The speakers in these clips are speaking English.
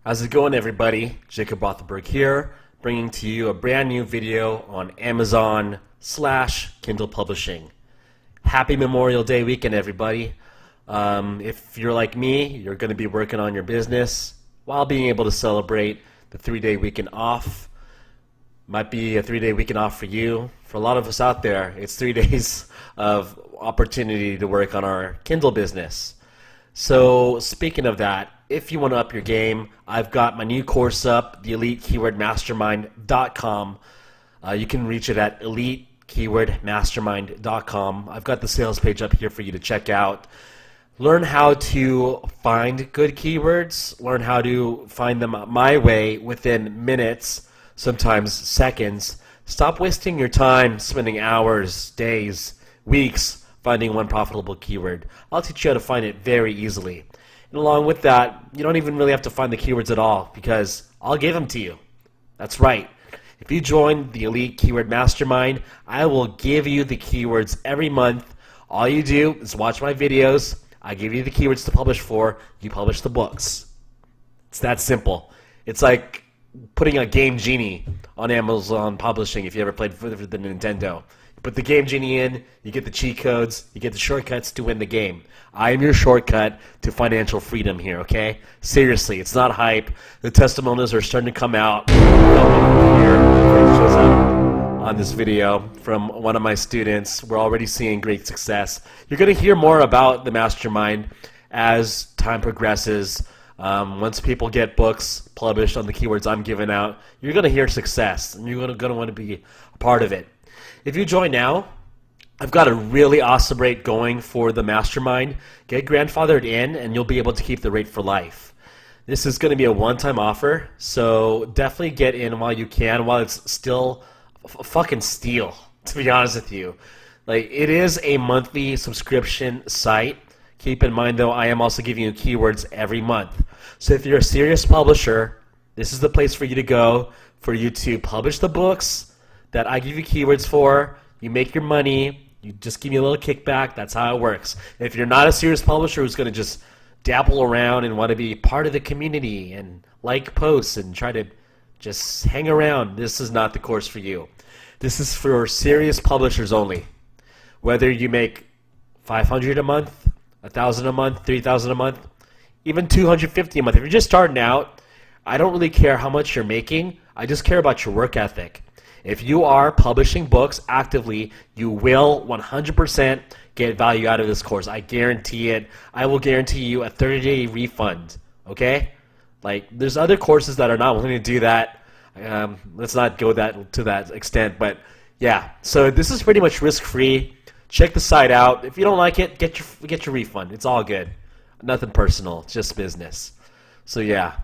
How's it going, everybody? Jacob Rothenberg here, bringing to you a brand new video on Amazon/Kindle Publishing. Happy Memorial Day weekend, everybody. If you're like me, you're going to be working on your business while being able to celebrate the 3-day weekend off. Might be a 3-day weekend off for you. For a lot of us out there, it's 3 days of opportunity to work on our Kindle business. So speaking of that, if you want to up your game, I've got my new course up, the EliteKeywordMastermind.com. You can reach it at EliteKeywordMastermind.com. I've got the sales page up here for you to check out. Learn how to find good keywords, learn how to find them my way within minutes, sometimes seconds. Stop wasting your time spending hours, days, weeks finding one profitable keyword. I'll teach you how to find it very easily. And along with that, you don't even really have to find the keywords at all because I'll give them to you. That's right. If you join the Elite Keyword Mastermind, I will give you the keywords every month. All you do is watch my videos. I give you the keywords to publish for. You publish the books. It's that simple. It's like putting a Game Genie on Amazon Publishing if you ever played for the Nintendo. You put the Game Genie in, you get the cheat codes, you get the shortcuts to win the game. I am your shortcut to financial freedom here, okay? Seriously, it's not hype. The testimonials are starting to come out. Here shows up on this video from one of my students. We're already seeing great success. You're going to hear more about the mastermind as time progresses. Once people get books published on the keywords I'm giving out, you're going to hear success, and you're going to want to be a part of it. If you join now, I've got a really awesome rate going for the mastermind. Get grandfathered in, and you'll be able to keep the rate for life. This is going to be a one-time offer, so definitely get in while you can, while it's still a fucking steal, to be honest with you. Like, it is a monthly subscription site. Keep in mind, though, I am also giving you keywords every month. So if you're a serious publisher, this is the place for you to go, for you to publish the books that I give you keywords for. You make your money. You just give me a little kickback. That's how it works. If you're not a serious publisher who's going to just dabble around and want to be part of the community and like posts and try to just hang around, this is not the course for you. This is for serious publishers only. Whether you make $500 a month, $1,000 a month, $3,000 a month, even $250 a month. If you're just starting out, I don't really care how much you're making. I just care about your work ethic. If you are publishing books actively, you will 100% get value out of this course. I guarantee it. I will guarantee you a 30-day refund, okay? Like, there's other courses that are not willing to do that. Let's not go to that extent, but yeah. So this is pretty much risk-free. Check the site out. If you don't like it, get your refund. It's all good. Nothing personal, just business. So yeah.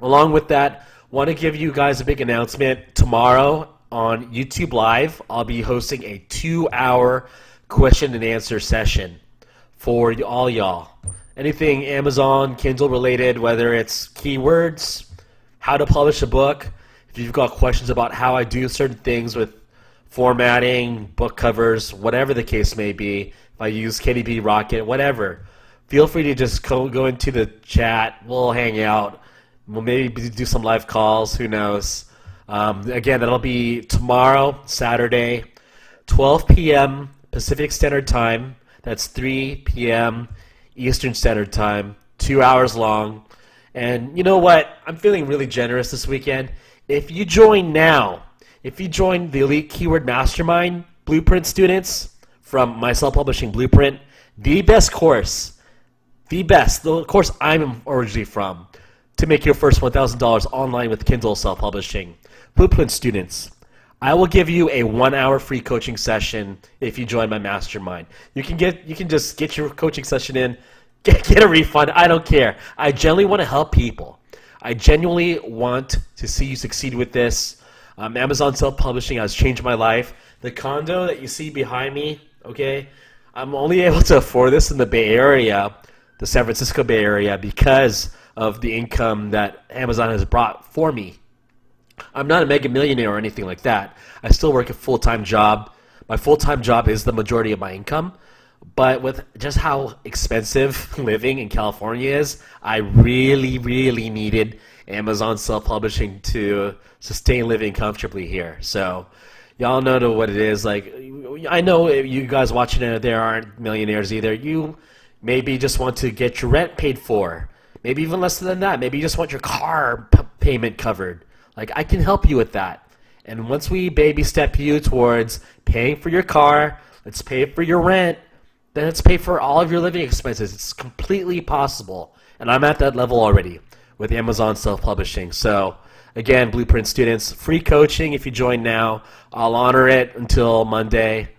Along with that, want to give you guys a big announcement. Tomorrow on YouTube Live, I'll be hosting a 2-hour question and answer session for all y'all. Anything Amazon, Kindle related, whether it's keywords, how to publish a book, if you've got questions about how I do certain things with formatting, book covers, whatever the case may be, if I use KDB Rocket, whatever, feel free to just go into the chat. We'll hang out. We'll maybe do some live calls. Who knows? Again, that'll be tomorrow, Saturday, 12 p.m. Pacific Standard Time. That's 3 p.m. Eastern Standard Time. 2 hours long. And you know what? I'm feeling really generous this weekend. If you join now, if you join the Elite Keyword Mastermind Blueprint students from my self-publishing Blueprint, the best course, the course I'm originally from, to make your first $1,000 online with Kindle self-publishing. Blueprint students, I will give you a 1-hour free coaching session if you join my mastermind. You can just get your coaching session in, get a refund. I don't care. I genuinely want to help people. I genuinely want to see you succeed with this. Amazon self-publishing has changed my life. The condo that you see behind me, okay, I'm only able to afford this in the Bay Area, the San Francisco Bay Area, because of the income that Amazon has brought for me. I'm not a mega millionaire or anything like that. I still work a full-time job. My full-time job is the majority of my income, But with just how expensive living in California is, I really, really needed Amazon self-publishing to sustain living comfortably here. So y'all know what it is. Like, I know you guys watching it, there aren't millionaires either. You maybe just want to get your rent paid for. Maybe even less than that. Maybe you just want your car payment covered. Like, I can help you with that. And once we baby step you towards paying for your car, let's pay for your rent, then let's pay for all of your living expenses. It's completely possible. And I'm at that level already with Amazon self-publishing. So again, Blueprint students, free coaching if you join now. I'll honor it until Monday,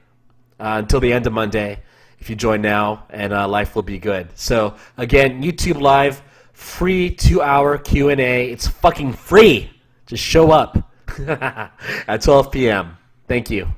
until the end of Monday if you join now, and life will be good. So again, YouTube Live, free 2-hour Q&A. It's fucking free. Just show up at 12 p.m. Thank you.